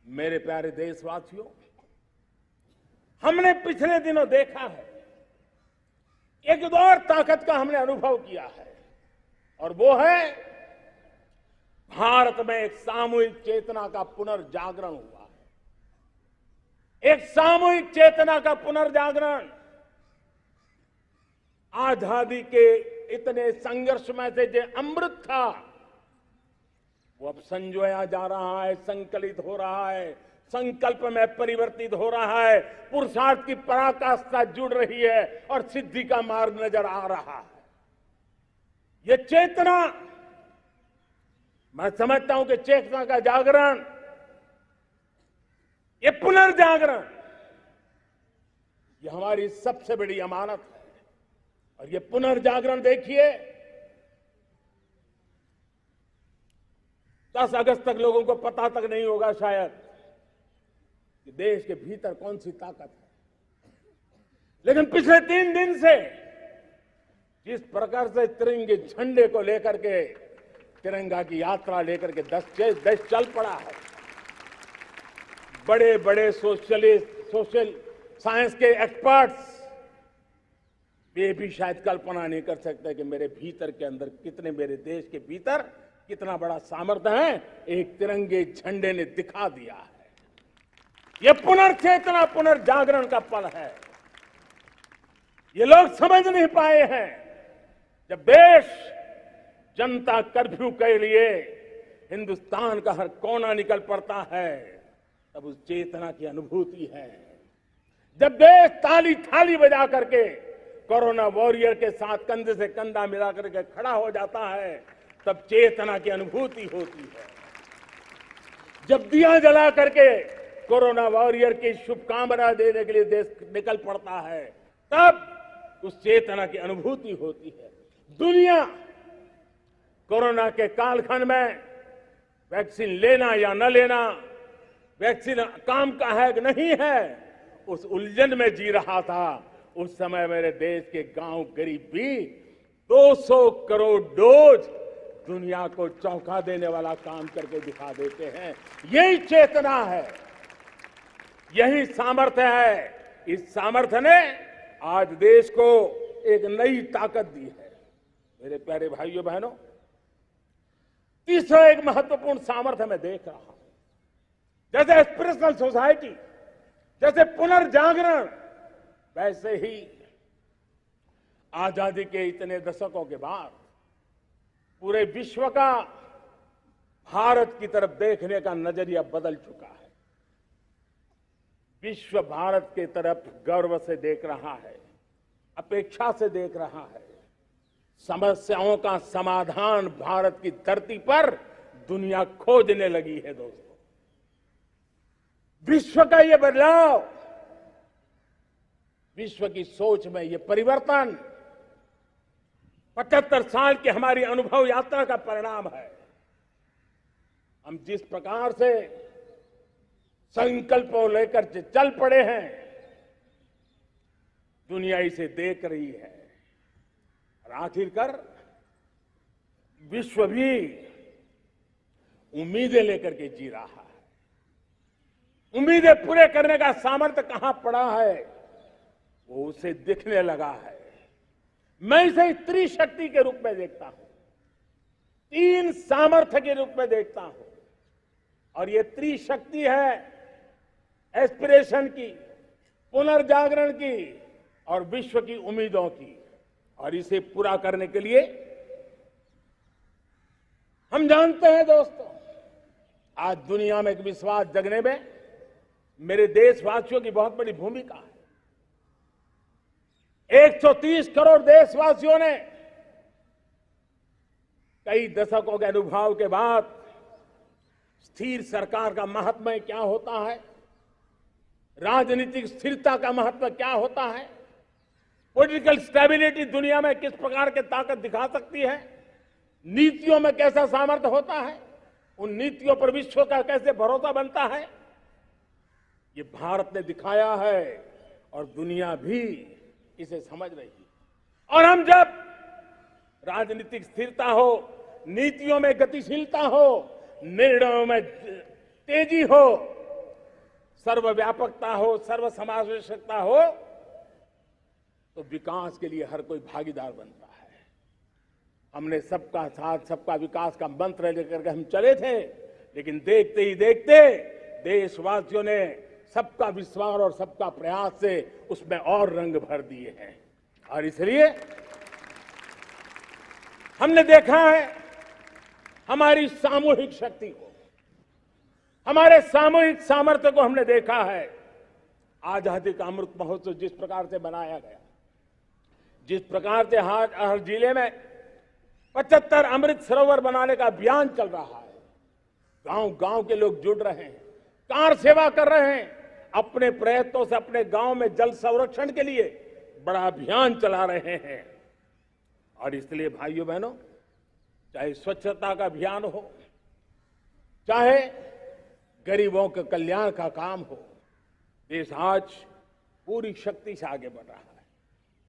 मेरे प्यारे देशवासियों, हमने पिछले दिनों देखा है, एक और ताकत का हमने अनुभव किया है और वो है भारत में एक सामूहिक चेतना का पुनर्जागरण हुआ है। एक सामूहिक चेतना का पुनर्जागरण आजादी के इतने संघर्ष में से जो अमृत था वो अब संजोया जा रहा है, संकलित हो रहा है, संकल्प में परिवर्तित हो रहा है, पुरुषार्थ की पराकाष्ठा जुड़ रही है और सिद्धि का मार्ग नजर आ रहा है। ये चेतना, मैं समझता हूं कि चेतना का जागरण, ये पुनर्जागरण, ये हमारी सबसे बड़ी अमानत है। और ये पुनर्जागरण देखिए, 10 अगस्त तक लोगों को पता तक नहीं होगा शायद कि देश के भीतर कौन सी ताकत है, लेकिन पिछले 3 दिन से जिस प्रकार से तिरंगे झंडे को लेकर के, तिरंगा की यात्रा लेकर के देश चल पड़ा है। बड़े बड़े सोशल साइंस के एक्सपर्ट्स वे भी शायद कल्पना नहीं कर सकते कि मेरे भीतर के अंदर कितने, मेरे देश के भीतर कितना बड़ा सामर्थ्य है, एक तिरंगे झंडे ने दिखा दिया है। यह पुनर्चेतना, पुनर्जागरण का पल है। ये लोग समझ नहीं पाए हैं। जब देश जनता कर्फ्यू के लिए हिंदुस्तान का हर कोना निकल पड़ता है, तब उस चेतना की अनुभूति है। जब देश ताली थाली बजा करके कोरोना वॉरियर के साथ कंधे से कंधा मिला करके खड़ा हो जाता है, तब चेतना की अनुभूति होती है। जब दिया जला करके कोरोना वॉरियर की शुभकामना देने के लिए देश निकल पड़ता है, तब उस चेतना की अनुभूति होती है। दुनिया कोरोना के कालखंड में वैक्सीन लेना या न लेना, वैक्सीन काम का है कि नहीं है, उस उलझन में जी रहा था। उस समय मेरे देश के गांव गरीब भी 200 करोड़ डोज दुनिया को चौंका देने वाला काम करके दिखा देते हैं। यही चेतना है, यही सामर्थ्य है। इस सामर्थ्य ने आज देश को एक नई ताकत दी है। मेरे प्यारे भाइयों बहनों, तीसरा एक महत्वपूर्ण सामर्थ्य मैं देख रहा हूं, जैसे एस्पिरेशनल सोसाइटी, जैसे पुनर्जागरण, वैसे ही आजादी के इतने दशकों के बाद पूरे विश्व का भारत की तरफ देखने का नजरिया बदल चुका है। विश्व भारत की तरफ गर्व से देख रहा है, अपेक्षा से देख रहा है। समस्याओं का समाधान भारत की धरती पर दुनिया खोजने लगी है। दोस्तों, विश्व का ये बदलाव, विश्व की सोच में ये परिवर्तन 75 साल की हमारी अनुभव यात्रा का परिणाम है। हम जिस प्रकार से संकल्पों लेकर चल पड़े हैं, दुनिया इसे देख रही है और आखिरकार विश्व भी उम्मीदें लेकर के जी रहा है। उम्मीदें पूरे करने का सामर्थ्य कहां पड़ा है, वो उसे दिखने लगा है। मैं इसे त्रिशक्ति के रूप में देखता हूं, 3 सामर्थ्य के रूप में देखता हूं। और ये त्रिशक्ति है एस्पिरेशन की, पुनर्जागरण की और विश्व की उम्मीदों की। और इसे पूरा करने के लिए हम जानते हैं दोस्तों, आज दुनिया में एक विश्वास जगने में मेरे देशवासियों की बहुत बड़ी भूमिका है। 130 करोड़ देशवासियों ने कई दशकों के अनुभव के बाद स्थिर सरकार का महत्व क्या होता है, राजनीतिक स्थिरता का महत्व क्या होता है, पॉलिटिकल स्टेबिलिटी दुनिया में किस प्रकार की ताकत दिखा सकती है, नीतियों में कैसा सामर्थ्य होता है, उन नीतियों पर विश्व का कैसे भरोसा बनता है, ये भारत ने दिखाया है और दुनिया भी इसे समझ रही है। और हम जब राजनीतिक स्थिरता हो, नीतियों में गतिशीलता हो, निर्णयों में तेजी हो, सर्वव्यापकता हो, सर्व समावेशकता हो, तो विकास के लिए हर कोई भागीदार बनता है। हमने सबका साथ सबका विकास का मंत्र लेकर के हम चले थे, लेकिन देखते ही देखते देशवासियों ने सबका विश्वास और सबका प्रयास से उसमें और रंग भर दिए हैं। और इसलिए हमने देखा है हमारी सामूहिक शक्ति को, हमारे सामूहिक सामर्थ्य को हमने देखा है। आजादी का अमृत महोत्सव जिस प्रकार से बनाया गया, जिस प्रकार से हर जिले में 75 अमृत सरोवर बनाने का अभियान चल रहा है, गांव-गांव के लोग जुड़ रहे हैं, कार सेवा कर रहे हैं, अपने प्रयत्नों से अपने गांव में जल संरक्षण के लिए बड़ा अभियान चला रहे हैं। और इसलिए भाइयों बहनों, चाहे स्वच्छता का अभियान हो, चाहे गरीबों के कल्याण का काम हो, देश आज पूरी शक्ति से आगे बढ़ रहा है।